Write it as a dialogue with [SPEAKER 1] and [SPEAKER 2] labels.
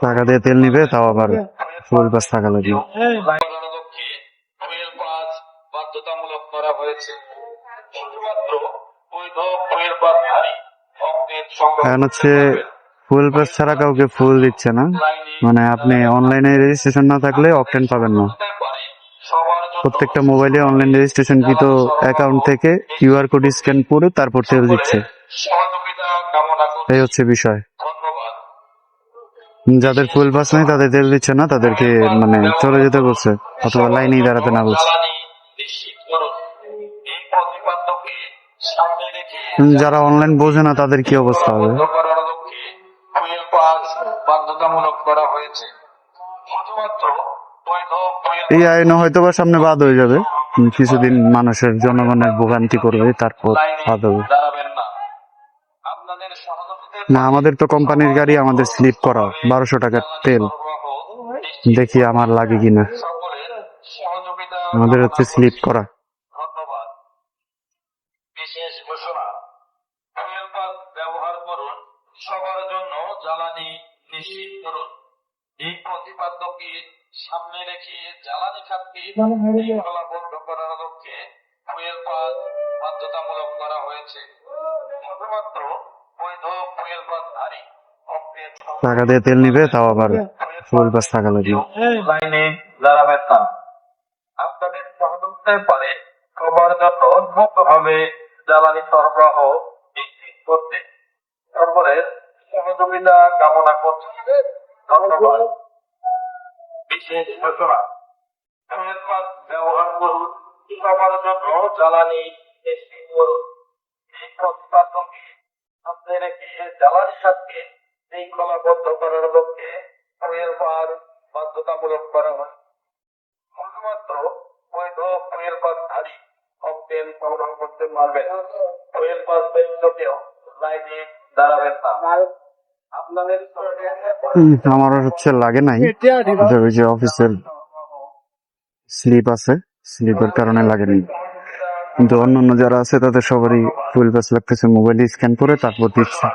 [SPEAKER 1] টাকা দিয়ে তেল নিবে, তাও আবার ফুল পাস থাকা লাগবে।
[SPEAKER 2] লক্ষ্যে ফুয়েল পাস বাধ্যতামূলক করা হয়েছে। শুধুমাত্র বৈধ ফুয়েল পাসধারী অগ্নির সংগ্রহ
[SPEAKER 1] এখন
[SPEAKER 2] করতে
[SPEAKER 1] হচ্ছে
[SPEAKER 2] পারবেন।
[SPEAKER 1] ফুল পাস ছাড়া কাউকে ফুল দিচ্ছে না, মানে আপনি অনলাইনে রেজিস্ট্রেশন না থাকলে অকটেন পাবেন না।
[SPEAKER 2] হতে পারে সবার জন্য
[SPEAKER 1] প্রত্যেকটা মোবাইলে অনলাইন রেজিস্ট্রেশন কৃত অ্যাকাউন্ট থেকে কিউআর কোড স্ক্যান করে তারপর তেল দিচ্ছে।
[SPEAKER 2] সহযোগিতা কামনা করছি।
[SPEAKER 1] এই হচ্ছে বিষয়।
[SPEAKER 2] ধন্যবাদ।
[SPEAKER 1] যাদের ফুল পাস নাই তাদের তেল দিচ্ছে না, তাদেরকে মানে চলে যেতে বলছে অথবা লাইনেই দাঁড়াতে না বলছে।
[SPEAKER 2] জ্বালানি নিশ্চিত করুন। এই প্রতিপাদ্যকে সামনে রেখে
[SPEAKER 1] যারা অনলাইন বোঝে না তাদের কি অবস্থা হবে?
[SPEAKER 2] বন্ধ করার লক্ষ্যে ফুয়েল পাস বাধ্যতামূলক করা হয়েছে। শুধুমাত্র বৈধ ফুয়েল
[SPEAKER 1] এই আইন হয়তো বা সামনে বাদ হয়ে যাবে, কিছুদিন মানুষের জনগণের ভোগান্তি করবে, তারপর বাদ হবে।
[SPEAKER 2] দাঁড়াবেন না। আপনাদের সহযোগিতায়
[SPEAKER 1] না, আমাদের তো কোম্পানির গাড়ি, আমাদের স্লিপ করা 1200 টাকার তেল। দেখি আমার লাগে কিনা।
[SPEAKER 2] সকলের সহযোগিতা
[SPEAKER 1] আমাদের হচ্ছে স্লিপ করা।
[SPEAKER 2] ধন্যবাদ। বিশেষ ঘোষণা, ফুয়েল পাস ব্যবহার করুন, সবার জন্য জ্বালানি নিশ্চিত করুন। এই প্রতিপাদ্যকে সামনে রেখে জ্বালানি খাতকে শৃঙ্খলা বন্ধ করার লক্ষ্যে ফুয়েল পাস বাধ্যতামূলক করা হয়েছে। শুধুমাত্র বৈধ ফুয়েল পাসধারী অগ্নির
[SPEAKER 1] টাকা দিয়ে তেল নিবে, তাও আবার ফুল পাস থাকা লাগবে।
[SPEAKER 2] লাইনে দাঁড়াবেন না। আপনাদের সহযোগিতায় পারে সবার জন্য দ্রুতভাবে জ্বালানি সরবরাহ নিশ্চিত করতে সকলের সহযোগিতা কামনা করছি। ধন্যবাদ। বিশেষ ঘোষণা, ফুয়েল পাস ব্যবহার করুন, সবার জন্য জ্বালানি নিশ্চিত করুন। এই প্রতিপাদ্যকে সামনে রেখে জ্বালানি খাতকে শৃঙ্খলাবদ্ধ করার লক্ষ্যে ফুয়েল পাস বাধ্যতামূলক করা হয়। শুধুমাত্র বৈধ ফুয়েল পাসধারী অকটেন সংগ্রহ করতে পারবেন। ফুয়েল পাস ব্যক্তিকেও লাইনে দাঁড়াবেন না। আপনাদের
[SPEAKER 1] আমার হচ্ছে লাগে নাই, ওই যে অফিসের স্লিপ আছে, স্লিপের কারণে লাগেনি। কিন্তু অন্যান্য যারা আছে তাদের সবারই ফুল পাস লাগতেছে, মোবাইল স্ক্যান করে তারপর দিচ্ছে।